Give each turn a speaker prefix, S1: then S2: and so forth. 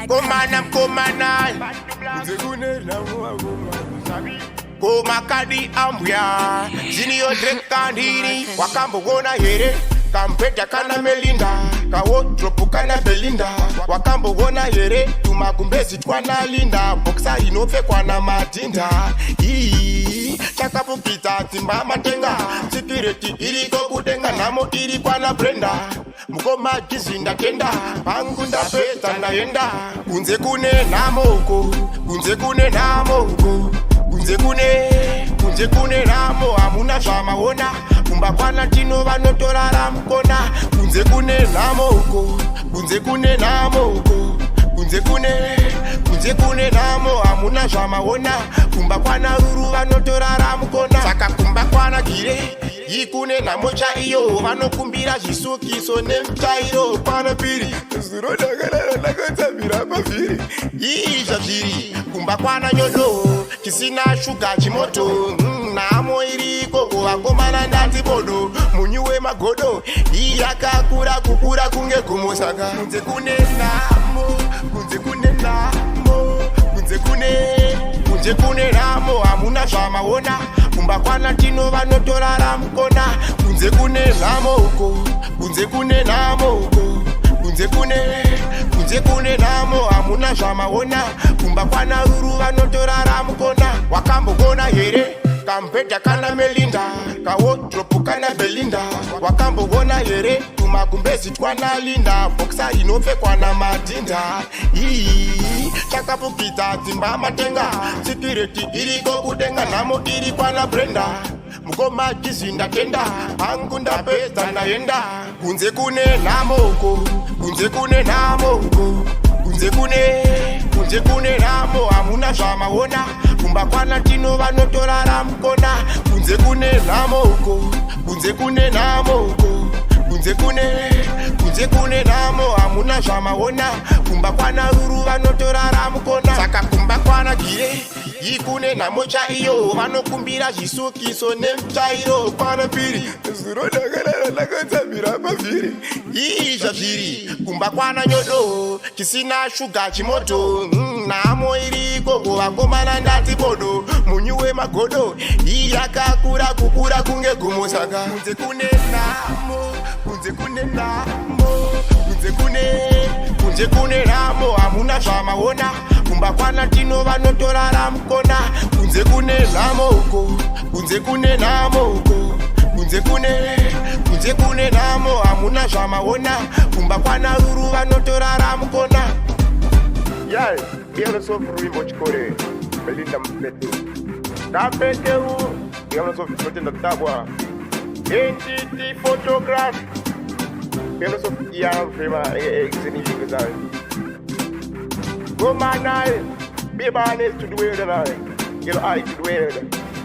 S1: komana komakadi ambya ziniyo drekandini wakambogona here kampeta kana melinda kawodropu kana belinda wakambogona here tumagumbezi twanalinda boksa inopfekwa na madinda chakapukita timba matenga sikireti iriko kutenga namo iri kwana brenda mukoma gizinda tenda pangu ndapeta ndaenda kunze kune namoko kunze kune namoko kunze kune namo hamuna zvamaona kumba kwana tino vanotorara mukona kunze kune namoko kunze kune namoko kunze kune namo hamuna zvamaona kumba kwana ruru vanotorara mukona saka kumba kwana gire ikune namo chaiyo vanokumbira zvisukiso nemutairo kwana piri zuro dakarara nakatsamira pavhiri izva zviri kumba kwana nyodo chisina shuga chimoto namo iriko kuvakomana ndati bodo munyu wemagodo iyakakura kukura kunge gumosaka kunze kune namo kunze kune namo hamuna zvamaona kumba kwana tino vanotorara mukona kunze kune namo uko kunze kune namo uko kunze kune namo hamuna zvamaona kumba kwana ruru vanotorara mukona wakambogona here kampeta kana melinda kawodropu kana belinda wakambogona here tumagumbezi twanalinda boksa inopfekwa na madinda chakapukita timba matenga sikireti iriko kutenga namo iri kwana brenda mukoma gizinda tenda pangu ndapeta ndaenda kunze kune namoko kunze kune namo hamuna zvamaona kumba kwana tino vanotorara mukona kunze kune namoko kunze kune namo hamuna zvamaona kumba kwana ruru vanotorara mukona saka kumba kwana gire ikune namo chaiyo vanokumbira zvisukiso nemutairo kwana piri zuro dakarara nakatsamira pavhiri izva zviri kumba kwana nyodo chisina shuga chimoto namo iriko kuvakomana ndati bodo munyu wemagodo iyakakura kukura kunge gumosaka kunze kune namo hamuna zvamaona kumba kwana tino vanotorara mukona kunze kune namo uko kunze kune namo hamuna zvamaona kumba kwana ruru vanotorara mukona
S2: Yes, quiero sofrer mochcore, Belinda Mpetu. Tapeteu, quiero sofrer de tabua. Entity photograph. Quiero sofrer ya frema significa that. Go manai, be banes to do it. You'll I to do it.